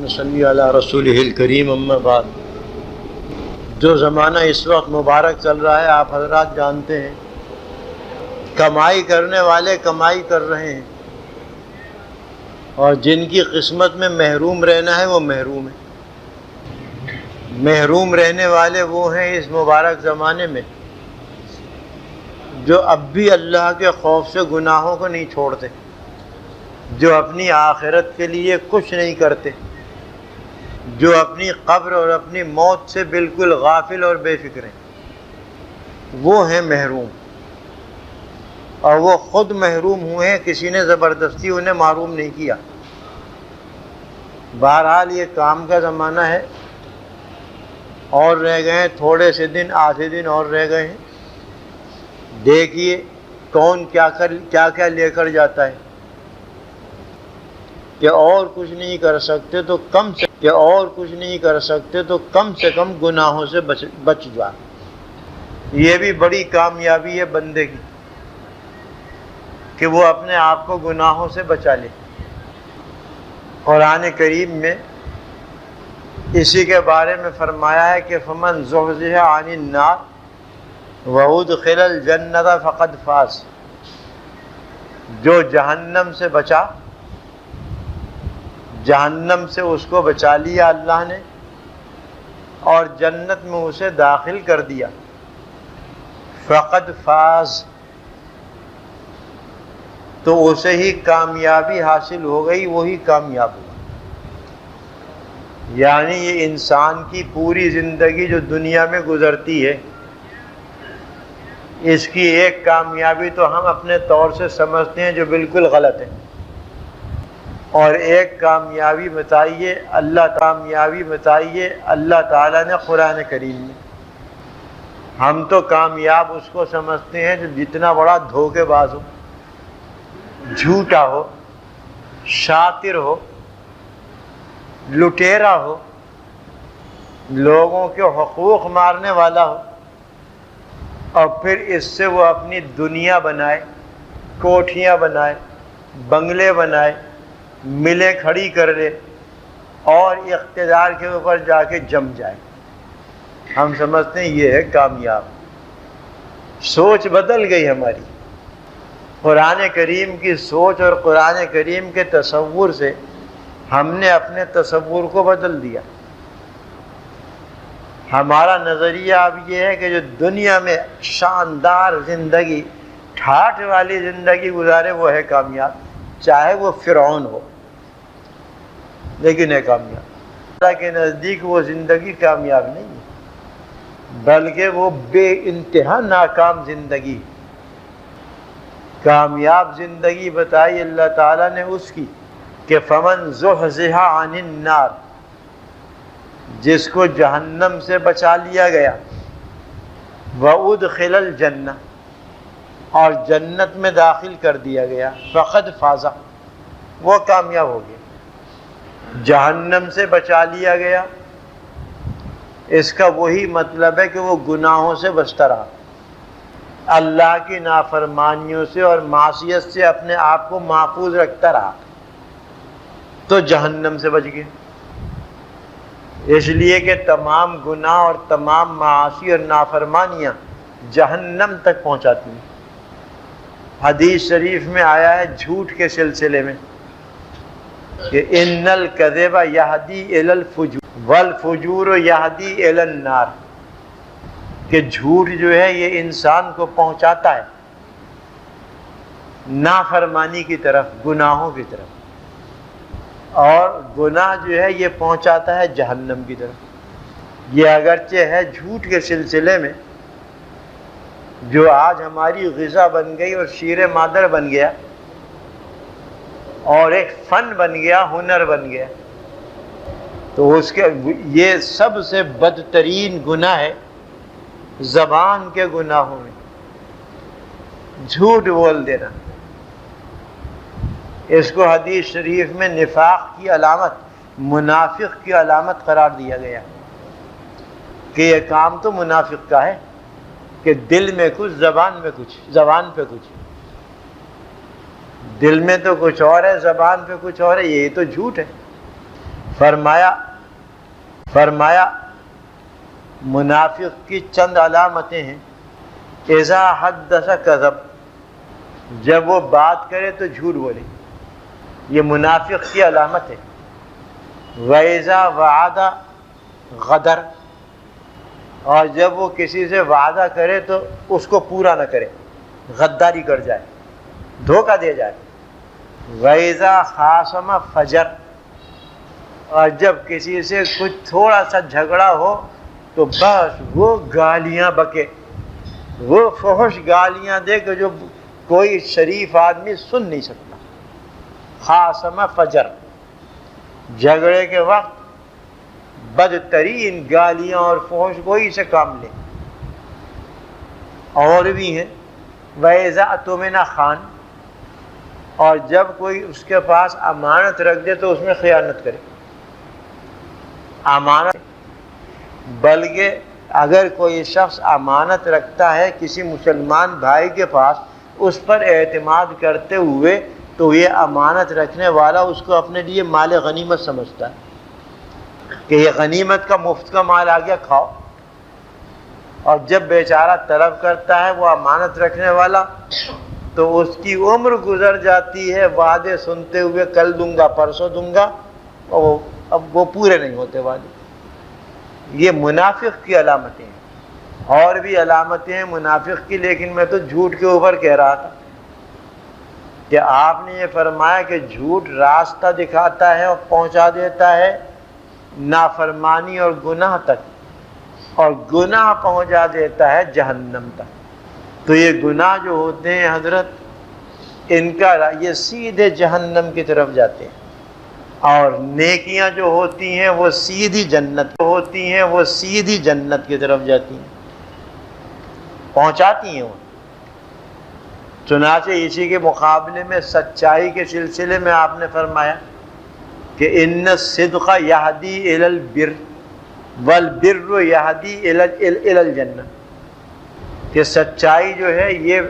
اللہم صلی علی رسولہ الکریم اما بعد۔ جو زمانہ اس وقت مبارک چل رہا ہے آپ حضرات جانتے ہیں، کمائی کرنے والے کمائی کر رہے ہیں اور جن کی قسمت میں محروم رہنا ہے وہ محروم ہے۔ محروم رہنے والے وہ ہیں اس مبارک زمانے میں جو اب بھی اللہ کے خوف سے گناہوں کو نہیں چھوڑتے، جو اپنی آخرت کے لیے کچھ نہیں کرتے، جو اپنی قبر اور اپنی موت سے بالکل غافل اور بے فکر ہیں، وہ ہیں محروم۔ اور وہ خود محروم ہوئے ہیں، کسی نے زبردستی انہیں محروم نہیں کیا۔ بہرحال یہ کام کا زمانہ ہے، اور رہ گئے ہیں تھوڑے سے دن، آدھے دن اور رہ گئے ہیں۔ دیکھیے کون کیا لے کر جاتا ہے کہ اور کچھ نہیں کر سکتے تو کم سے کم گناہوں سے بچ جا۔ یہ بھی بڑی کامیابی ہے بندے کی کہ وہ اپنے آپ کو گناہوں سے بچا لے۔ قرآن کریم میں اسی کے بارے میں فرمایا ہے کہ فمن زحزح عن النار وادخل الجنۃ فقد فاز۔ جو جہنم سے بچا، جہنم سے اس کو بچا لیا اللہ نے اور جنت میں اسے داخل کر دیا، فقد فاز، تو اسے ہی کامیابی حاصل ہو گئی، وہی کامیاب ہوا۔ یعنی یہ انسان کی پوری زندگی جو دنیا میں گزرتی ہے، اس کی ایک کامیابی تو ہم اپنے طور سے سمجھتے ہیں جو بالکل غلط ہے، اور ایک کامیابی بتائیے اللہ تعالیٰ نے قرآن کریم میں۔ ہم تو کامیاب اس کو سمجھتے ہیں جو جتنا بڑا دھوکے باز ہو، جھوٹا ہو، شاطر ہو، لٹیرا ہو، لوگوں کے حقوق مارنے والا ہو، اور پھر اس سے وہ اپنی دنیا بنائے، کوٹھیاں بنائے، بنگلے بنائے، ملیں کھڑی کر لے اور اقتدار کے اوپر جا کے جم جائے۔ ہم سمجھتے ہیں یہ ہے کامیاب۔ سوچ بدل گئی ہماری۔ قرآن کریم کی سوچ اور قرآن کریم کے تصور سے ہم نے اپنے تصور کو بدل دیا۔ ہمارا نظریہ اب یہ ہے کہ جو دنیا میں شاندار زندگی، ٹھاٹھ والی زندگی گزارے وہ ہے کامیاب، چاہے وہ فرعون ہو، لیکن ہے کامیاب۔ اللہ کے نزدیک وہ زندگی کامیاب نہیں ہے، بلکہ وہ بے انتہا ناکام زندگی۔ کامیاب زندگی بتائی اللہ تعالیٰ نے اس کی کہ فمن زحزح عن النار، جس کو جہنم سے بچا لیا گیا، وادخل الجنہ، اور جنت میں داخل کر دیا گیا، فقد فاز، وہ کامیاب ہو گیا۔ جہنم سے بچا لیا گیا، اس کا وہی مطلب ہے کہ وہ گناہوں سے بچتا رہا، اللہ کی نافرمانیوں سے اور معصیت سے اپنے آپ کو محفوظ رکھتا رہا، تو جہنم سے بچ گیا۔ اس لیے کہ تمام گناہ اور تمام معاصی اور نافرمانیاں جہنم تک پہنچاتی ہیں۔ حدیث شریف میں آیا ہے جھوٹ کے سلسلے میں کہ ان الکذب یہدی الی الفجور والفجور یہدی الی النار، کہ جھوٹ جو ہے یہ انسان کو پہنچاتا ہے نافرمانی کی طرف، گناہوں کی طرف، اور گناہ جو ہے یہ پہنچاتا ہے جہنم کی طرف۔ یہ اگرچہ ہے جھوٹ کے سلسلے میں جو آج ہماری غذا بن گئی اور شیر مادر بن گیا، اور ایک فن بن گیا، ہنر بن گیا، تو اس کے یہ سب سے بدترین گناہ ہے زبان کے گناہوں میں جھوٹ بول دینا۔ اس کو حدیث شریف میں نفاق کی علامت، منافق کی علامت قرار دیا گیا کہ یہ کام تو منافق کا ہے کہ دل میں کچھ، زبان پہ کچھ، دل میں تو کچھ اور ہے، زبان پہ کچھ اور ہے، یہ تو جھوٹ ہے۔ فرمایا منافق کی چند علامتیں ہیں. اذا حدث کذب، جب وہ بات کرے تو جھوٹ بولے، یہ منافق کی علامت ہے. وَإِذَا وَعَدَ غَدَرَ، اور جب وہ کسی سے وعدہ کرے تو اس کو پورا نہ کرے، غداری کر جائے، دھوکہ دے جائے. وَإِذَا خَاصَمَ فَجَرَ، اور جب کسی سے کچھ تھوڑا سا جھگڑا ہو تو بس وہ گالیاں بکے، وہ فحش گالیاں دے کہ جو کوئی شریف آدمی سن نہیں سکتا. خاصم فجر، جھگڑے کے وقت بدترین گالیاں اور فحش گوئی سے کام لے. اور بھی ہیں وَإِذَا اؤْتُمِنَ خَانَ، اور جب کوئی اس کے پاس امانت رکھ دے تو اس میں خیانت کرے. امانت، بلکہ اگر کوئی شخص امانت رکھتا ہے کسی مسلمان بھائی کے پاس اس پر اعتماد کرتے ہوئے تو یہ امانت رکھنے والا اس کو اپنے لیے مال غنیمت سمجھتا ہے کہ یہ غنیمت کا مفت کا مال آ گیا، کھاؤ. اور جب بیچارہ طلب کرتا ہے وہ امانت رکھنے والا تو اس کی عمر گزر جاتی ہے وعدے سنتے ہوئے، کل دوں گا پرسوں دوں گا، اور اب وہ پورے نہیں ہوتے وعدے. یہ منافق کی علامتیں ہیں. اور بھی علامتیں ہیں منافق کی، لیکن میں تو جھوٹ کے اوپر کہہ رہا تھا کہ آپ نے یہ فرمایا کہ جھوٹ راستہ دکھاتا ہے اور پہنچا دیتا ہے نافرمانی اور گناہ تک، اور گناہ پہنچا دیتا ہے جہنم تک. تو یہ گناہ جو ہوتے ہیں حضرت، ان کا یہ سیدھے جہنم کی طرف جاتے ہیں، اور نیکیاں جو ہوتی ہیں وہ سیدھی جنت ہوتی ہیں، وہ سیدھی جنت کی طرف جاتی ہیں، پہنچاتی ہیں. چنانچہ اسی کے مقابلے میں سچائی کے سلسلے میں آپ نے فرمایا کہ ان الصدق یہدی الی البر والبر یہدی الی الجنہ، کہ سچائی جو ہے یہ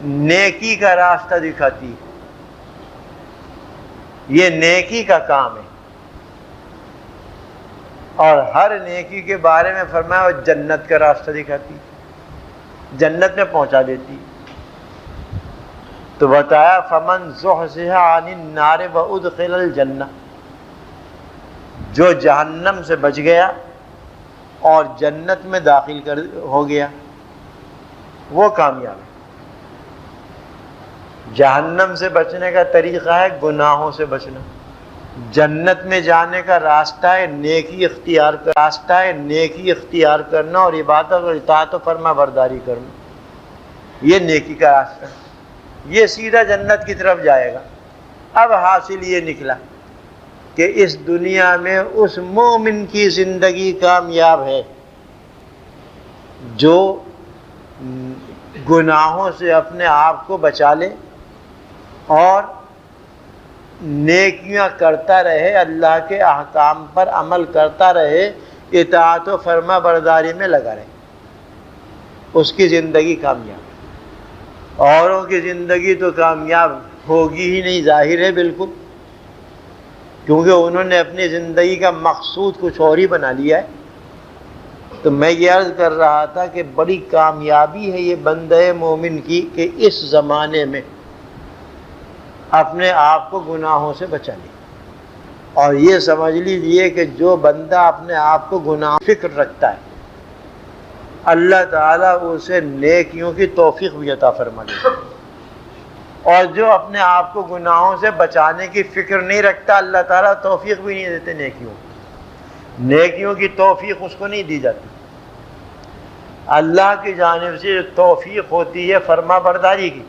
نیکی کا راستہ دکھاتی ہے، یہ نیکی کا کام ہے. اور ہر نیکی کے بارے میں فرمایا وہ جنت کا راستہ دکھاتی ہے، جنت میں پہنچا دیتی ہے. تو بتایا فمن زحزح عن النار وادخل الجنہ، جو جہنم سے بچ گیا اور جنت میں داخل ہو گیا وہ کامیاب ہے. جہنم سے بچنے کا طریقہ ہے گناہوں سے بچنا، جنت میں جانے کا راستہ ہے نیکی اختیار کرنا اور عبادت اور اطاعت و فرما برداری کرنا. یہ نیکی کا راستہ ہے، یہ سیدھا جنت کی طرف جائے گا. اب حاصل یہ نکلا کہ اس دنیا میں اس مومن کی زندگی کامیاب ہے جو گناہوں سے اپنے آپ کو بچا لے اور نیکیاں کرتا رہے، اللہ کے احکام پر عمل کرتا رہے، اطاعت و فرما برداری میں لگا رہے. اس کی زندگی کامیاب. اوروں کی زندگی تو کامیاب ہوگی ہی نہیں، ظاہر ہے بالکل، کیونکہ انہوں نے اپنی زندگی کا مقصود کچھ اور ہی بنا لیا ہے. تو میں یہ عرض کر رہا تھا کہ بڑی کامیابی ہے یہ بندہ مومن کی کہ اس زمانے میں اپنے آپ کو گناہوں سے بچا لے. اور یہ سمجھ لیجئے کہ جو بندہ اپنے آپ کو گناہ فکر رکھتا ہے اللہ تعالیٰ اسے نیکیوں کی توفیق بھی عطا فرما دیتا ہے، اور جو اپنے آپ کو گناہوں سے بچانے کی فکر نہیں رکھتا اللہ تعالیٰ توفیق بھی نہیں دیتے نیکیوں کی توفیق اس کو نہیں دی جاتی. اللہ کی جانب سے جو توفیق ہوتی ہے فرما برداری کی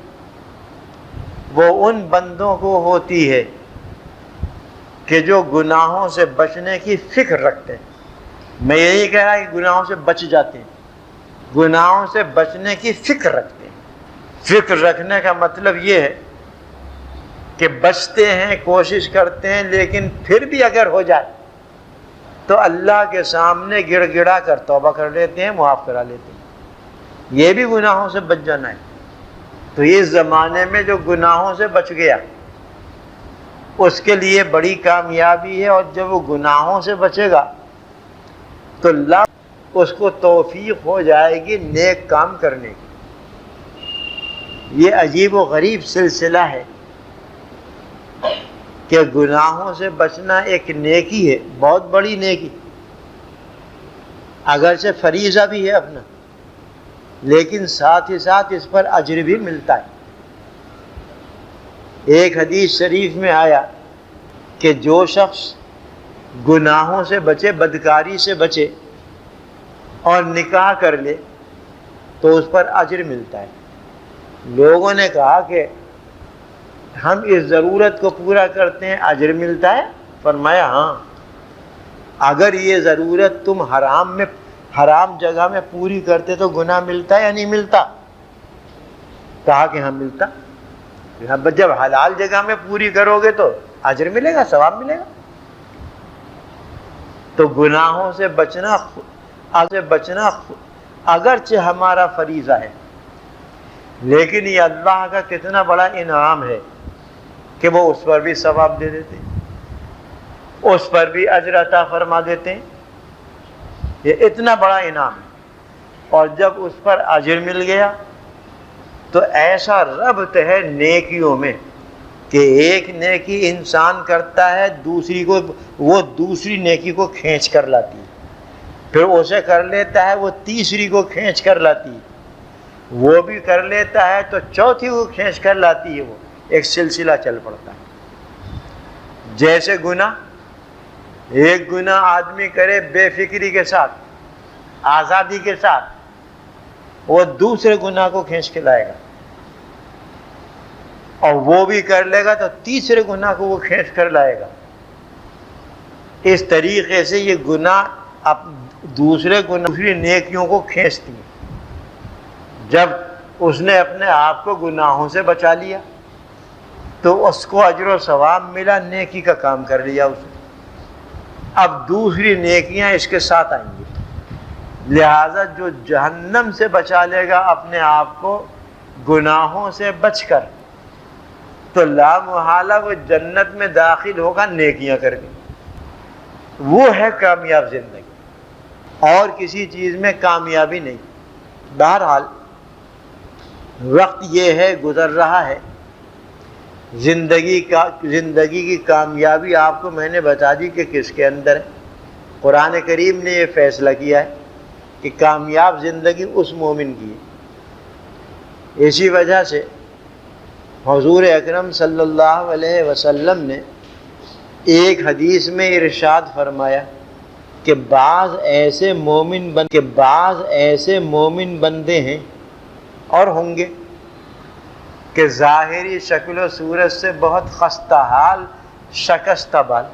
وہ ان بندوں کو ہوتی ہے کہ جو گناہوں سے بچنے کی فکر رکھتے ہیں. میں یہ نہیں کہہ رہا کہ گناہوں سے بچ جاتے ہیں، گناہوں سے بچنے کی فکر رکھتے ہیں. فکر رکھنے کا مطلب یہ ہے کہ بچتے ہیں، کوشش کرتے ہیں، لیکن پھر بھی اگر ہو جائے تو اللہ کے سامنے گڑ گڑا کر توبہ کر لیتے ہیں، معاف کرا لیتے ہیں. یہ بھی گناہوں سے بچ جانا ہے. تو اس زمانے میں جو گناہوں سے بچ گیا اس کے لیے بڑی کامیابی ہے، اور جب وہ گناہوں سے بچے گا تو اللہ اس کو توفیق ہو جائے گی نیک کام کرنے کی۔ یہ عجیب و غریب سلسلہ ہے کہ گناہوں سے بچنا ایک نیکی ہے، بہت بڑی نیکی، اگرچہ فریضہ بھی ہے اپنا، لیکن ساتھ ہی ساتھ اس پر اجر بھی ملتا ہے۔ ایک حدیث شریف میں آیا کہ جو شخص گناہوں سے بچے، بدکاری سے بچے اور نکاح کر لے تو اس پر اجر ملتا ہے۔ لوگوں نے کہا کہ ہم اس ضرورت کو پورا کرتے ہیں، اجر ملتا ہے؟ فرمایا ہاں، اگر یہ ضرورت تم حرام جگہ میں پوری کرتے تو گناہ ملتا ہے یا نہیں ملتا؟ کہا کہ ہاں ملتا۔ جب حلال جگہ میں پوری کرو گے تو اجر ملے گا، ثواب ملے گا۔ تو گناہوں سے بچنا اگرچہ ہمارا فریضہ ہے، لیکن یہ اللہ کا کتنا بڑا انعام ہے کہ وہ اس پر بھی ثواب دے دیتے ہیں، اس پر بھی اجر عطا فرما دیتے ہیں۔ یہ اتنا بڑا انعام ہے، اور جب اس پر اجر مل گیا تو ایسا ربط ہے نیکیوں میں کہ ایک نیکی انسان کرتا ہے، وہ دوسری نیکی کو کھینچ کر لاتی ہے، پھر اسے کر لیتا ہے، وہ تیسری کو کھینچ کر لاتی ہے، وہ بھی کر لیتا ہے تو چوتھی کو کھینچ کر لاتی ہے، وہ ایک سلسلہ چل پڑتا ہے۔ جیسے گناہ، ایک گناہ آدمی کرے بے فکری کے ساتھ، آزادی کے ساتھ، وہ دوسرے گناہ کو کھینچ کے لائے گا، اور وہ بھی کر لے گا تو تیسرے گناہ کو وہ کھینچ کر لائے گا۔ اس طریقے سے یہ گناہ دوسری نیکیوں کو کھینچتی ہیں۔ جب اس نے اپنے آپ کو گناہوں سے بچا لیا تو اس کو اجر و ثواب ملا، نیکی کا کام کر لیا اس نے، اب دوسری نیکیاں اس کے ساتھ آئیں گی۔ لہذا جو جہنم سے بچا لے گا اپنے آپ کو گناہوں سے بچ کر، تو لا محالہ وہ جنت میں داخل ہوگا نیکیاں کر کے۔ وہ ہے کامیاب زندگی، اور کسی چیز میں کامیابی نہیں۔ بہرحال وقت یہ ہے، گزر رہا ہے، زندگی کی کامیابی آپ کو میں نے بتا دی کہ کس کے اندر ہے۔ قرآن کریم نے یہ فیصلہ کیا ہے کہ کامیاب زندگی اس مومن کی ہے۔ اسی وجہ سے حضور اکرم صلی اللہ علیہ وسلم نے ایک حدیث میں ارشاد فرمایا کہ بعض ایسے مومن بندے ہیں اور ہوں گے کہ ظاہری شکل و صورت سے بہت خستہ حال، شکستہ بال۔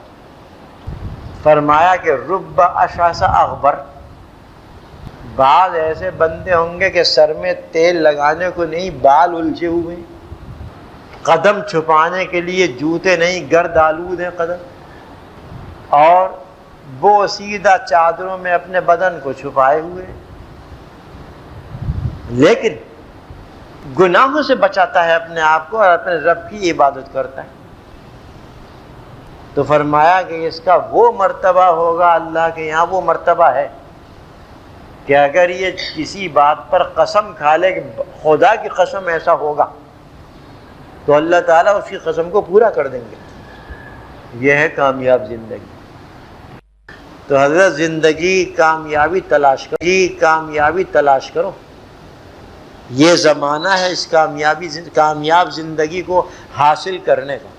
فرمایا کہ رب اشعث اغبر، بعض ایسے بندے ہوں گے کہ سر میں تیل لگانے کو نہیں، بال الجھے ہوئے، قدم چھپانے کے لیے جوتے نہیں، گرد آلود ہیں قدم، اور بوسیدہ چادروں میں اپنے بدن کو چھپائے ہوئے، لیکن گناہوں سے بچاتا ہے اپنے آپ کو اور اپنے رب کی عبادت کرتا ہے۔ تو فرمایا کہ اس کا وہ مرتبہ ہوگا، اللہ کے یہاں وہ مرتبہ ہے کہ اگر یہ کسی بات پر قسم کھا لے کہ خدا کی قسم ایسا ہوگا، تو اللہ تعالیٰ اس کی قسم کو پورا کر دیں گے۔ یہ ہے کامیاب زندگی۔ تو حضرت زندگی کامیابی تلاش کرو، یہ زمانہ ہے اس کامیاب زندگی کو حاصل کرنے کا۔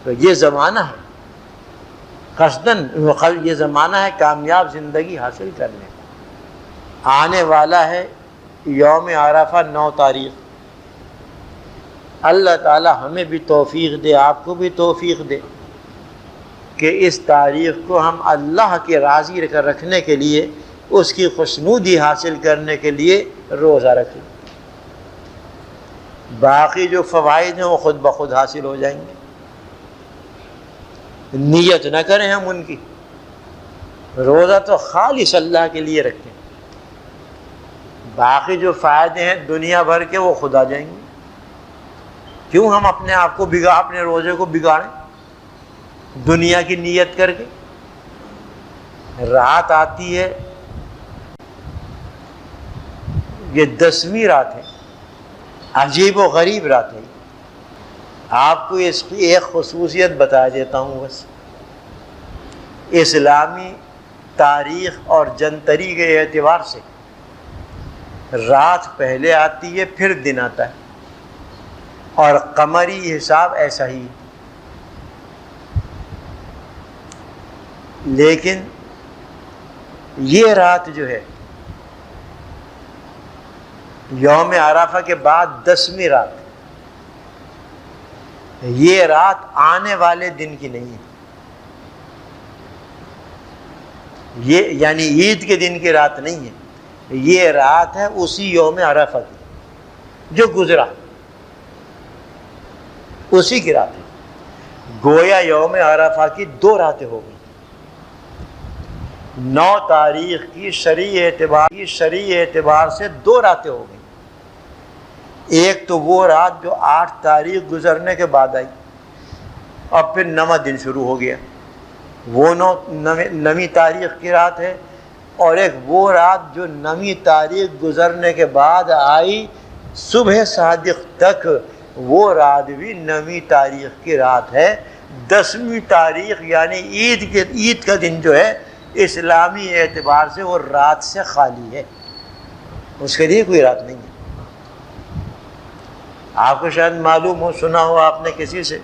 تو یہ زمانہ ہے قصدن، یہ زمانہ ہے کامیاب زندگی حاصل کرنے کا۔ آنے والا ہے یوم عرفہ 9 تاریخ۔ اللہ تعالی ہمیں بھی توفیق دے، آپ کو بھی توفیق دے کہ اس تاریخ کو ہم اللہ کے راضی رکھنے کے لیے، اس کی خوشنودی حاصل کرنے کے لیے روزہ رکھیں۔ باقی جو فوائد ہیں وہ خود بخود حاصل ہو جائیں گے، نیت نہ کریں ہم ان کی۔ روزہ تو خالص اللہ کے لیے رکھیں، باقی جو فائدے ہیں دنیا بھر کے وہ خود آ جائیں گے۔ کیوں ہم اپنے آپ کو اپنے روزے کو بگاڑیں؟ دنیا کی نیت کر کے. رات آتی ہے، یہ 10ویں رات ہے، عجیب و غریب رات ہے. آپ کو اس کی ایک خصوصیت بتا دیتا ہوں بس. اسلامی تاریخ اور جنتری کے اعتبار سے رات پہلے آتی ہے پھر دن آتا ہے، اور قمری حساب ایسا ہی. لیکن یہ رات جو ہے یوم عرفہ کے بعد 10ویں رات، یہ رات آنے والے دن کی نہیں ہے. یہ یعنی عید کے دن کی رات نہیں ہے، یہ رات ہے اسی یوم عرفہ کی جو گزرا، اسی کی رات ہے. گویا یوم عرفہ کی 2 راتیں ہو گئی. 9 تاریخ کی شرعی اعتبار سے 2 راتیں ہو گئی. ایک تو وہ رات جو 8 تاریخ گزرنے کے بعد آئی، اور پھر 9واں دن شروع ہو گیا، وہ 9ویں تاریخ کی رات ہے. اور ایک وہ رات جو 9ویں تاریخ گزرنے کے بعد آئی صبح صادق تک، وہ رات بھی 9ویں تاریخ کی رات ہے. 10ویں تاریخ یعنی عید کا دن جو ہے اسلامی اعتبار سے وہ رات سے خالی ہے، اس کے لیے کوئی رات نہیں ہے. آپ کو شاید معلوم ہو، سنا ہو آپ نے کسی سے.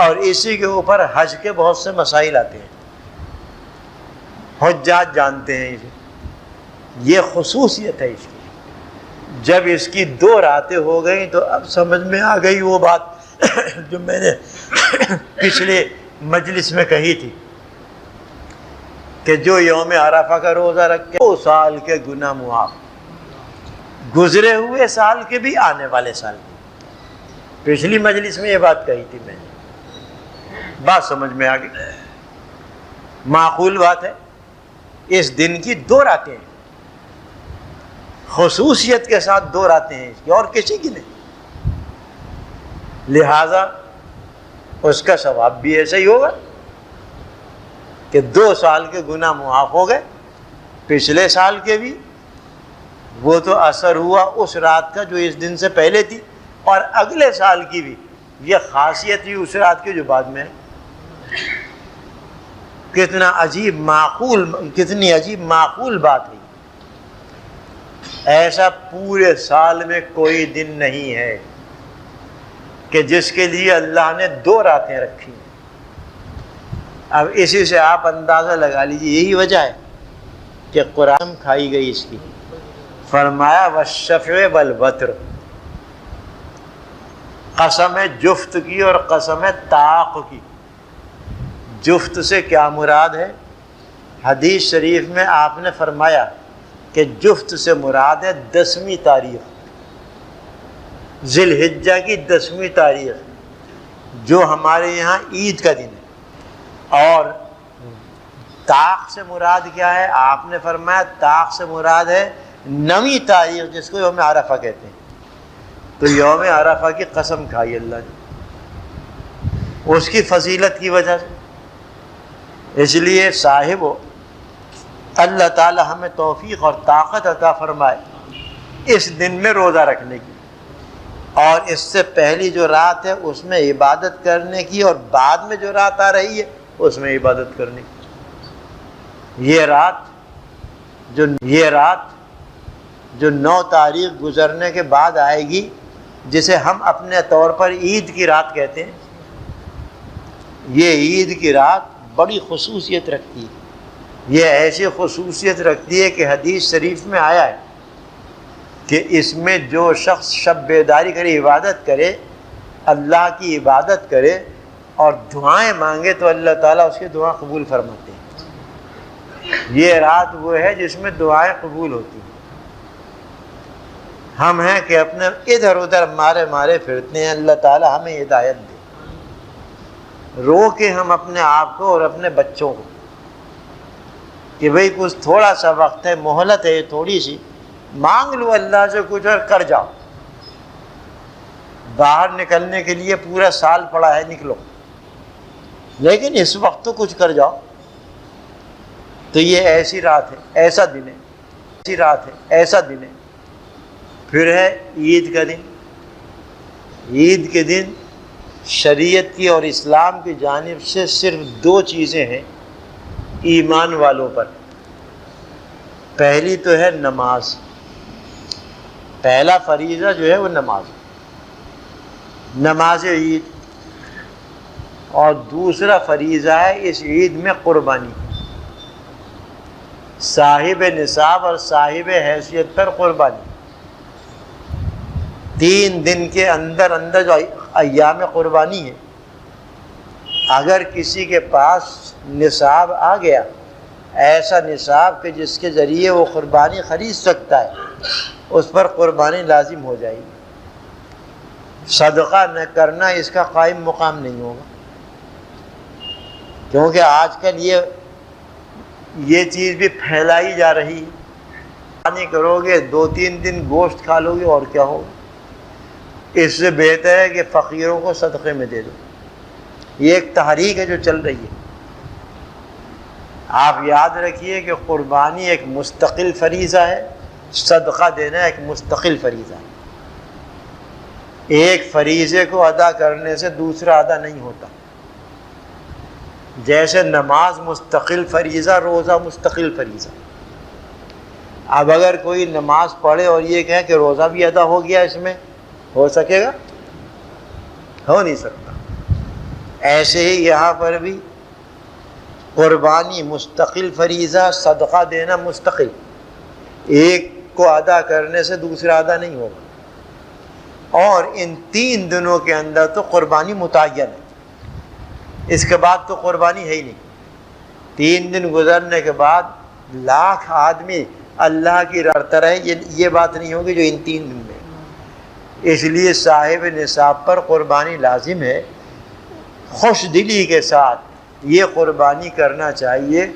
اور اسی کے اوپر حج کے بہت سے مسائل آتے ہیں، حجاج جانتے ہیں اسے. یہ خصوصیت ہے اس کی. جب اس کی 2 راتیں ہو گئیں تو اب سمجھ میں آ گئی وہ بات جو میں نے پچھلے مجلس میں کہی تھی کہ جو یوم عرفہ کا روزہ رکھے 2 سال کے گناہ معاف، گزرے ہوئے سال کے بھی، آنے والے سال کے. پچھلی مجلس میں یہ بات کہی تھی میں نے. بات سمجھ میں آ گئی. معقول بات ہے. اس دن کی 2 راتیں ہیں، خصوصیت کے ساتھ 2 راتیں ہیں اس کی، اور کسی کی نہیں. لہذا اس کا ثواب بھی ایسا ہی ہوگا کہ 2 سال کے گناہ معاف ہو گئے، پچھلے سال کے بھی. وہ تو اثر ہوا اس رات کا جو اس دن سے پہلے تھی، اور اگلے سال کی بھی. یہ خاصیت ہی اس رات کی جو بعد میں ہے. کتنی عجیب معقول بات ہے. ایسا پورے سال میں کوئی دن نہیں ہے کہ جس کے لیے اللہ نے 2 راتیں رکھی. اب اسی سے آپ اندازہ لگا لیجیے، یہی وجہ ہے کہ قرآن کھائی گئی اس کی. فرمایا والشفع والوتر، قسم جفت کی اور قسم طاق کی. جفت سے کیا مراد ہے؟ حدیث شریف میں آپ نے فرمایا کہ جفت سے مراد ہے 10ویں تاریخ، ذی الحجہ کی 10ویں تاریخ، جو ہمارے یہاں عید کا دن ہے. اور طاق سے مراد کیا ہے؟ آپ نے فرمایا طاق سے مراد ہے 9ویں تاریخ، جس کو یوم عرفہ کہتے ہیں. تو یوم عرفہ کی قسم کھائی اللہ نے اس کی فضیلت کی وجہ سے. اس لیے صاحب اللہ تعالی ہمیں توفیق اور طاقت عطا فرمائے اس دن میں روزہ رکھنے کی، اور اس سے پہلی جو رات ہے اس میں عبادت کرنے کی، اور بعد میں جو رات آ رہی ہے اس میں عبادت کرنے کی. یہ رات جو 9 تاریخ گزرنے کے بعد آئے گی، جسے ہم اپنے طور پر عید کی رات کہتے ہیں، یہ عید کی رات بڑی خصوصیت رکھتی ہے. یہ ایسی خصوصیت رکھتی ہے کہ حدیث شریف میں آیا ہے کہ اس میں جو شخص شب بیداری کرے، عبادت کرے، اللہ کی عبادت کرے اور دعائیں مانگے تو اللہ تعالیٰ اس کی دعا قبول فرماتے ہیں. یہ رات وہ ہے جس میں دعائیں قبول ہوتی ہیں. ہم ہیں کہ اپنے ادھر ادھر مارے پھرتے ہیں. اللہ تعالیٰ ہمیں ہدایت دے. رو کے ہم اپنے آپ کو اور اپنے بچوں کو کہ بھئی کچھ تھوڑا سا وقت ہے، مہلت ہے تھوڑی سی، مانگ لو اللہ سے کچھ اور کر جاؤ. باہر نکلنے کے لیے پورا سال پڑا ہے، نکلو. لیکن اس وقت تو کچھ کر جاؤ. تو یہ ایسی رات ہے، ایسا دن ہے، ایسی رات ہے، ایسا دن ہے. پھر ہے عید کا دن. عید کے دن شریعت کی اور اسلام کی جانب سے صرف 2 چیزیں ہیں ایمان والوں پر. پہلی تو ہے نماز. پہلا فریضہ جو ہے وہ نماز، نماز عید. اور دوسرا فریضہ ہے اس عید میں قربانی. صاحب نصاب اور صاحب حیثیت پر قربانی. 3 دن کے اندر اندر جو ایام قربانی ہے، اگر کسی کے پاس نصاب آ گیا، ایسا نصاب کہ جس کے ذریعے وہ قربانی خرید سکتا ہے، اس پر قربانی لازم ہو جائے گی. صدقہ نہ کرنا اس کا قائم مقام نہیں ہوگا. کیونکہ آج کل یہ چیز بھی پھیلائی جا رہی ہے. قربانی کرو گے 2-3 دن گوشت کھا لو گے اور کیا ہوگا. اس سے بہتر ہے کہ فقیروں کو صدقے میں دے دو. یہ ایک تحریک ہے جو چل رہی ہے. آپ یاد رکھیے کہ قربانی ایک مستقل فریضہ ہے، صدقہ دینا ایک مستقل فریضہ ہے. ایک فریضے کو ادا کرنے سے دوسرا ادا نہیں ہوتا. جیسے نماز مستقل فریضہ، روزہ مستقل فریضہ. اب اگر کوئی نماز پڑھے اور یہ کہے کہ روزہ بھی ادا ہو گیا، اس میں ہو سکے گا؟ ہو نہیں سکتا. ایسے ہی یہاں پر بھی قربانی مستقل فریضہ، صدقہ دینا مستقل. ایک کو ادا کرنے سے دوسرا ادا نہیں ہوگا. اور ان 3 دنوں کے اندر تو قربانی متعین ہے. اس کے بعد تو قربانی ہے ہی نہیں. 3 دن گزرنے کے بعد لاکھ آدمی اللہ کی راہ کرتا رہے، یہ بات نہیں ہوگی جو ان 3 دن میں. اس لیے صاحب نصاب پر قربانی لازم ہے. خوش دلی کے ساتھ یہ قربانی کرنا چاہیے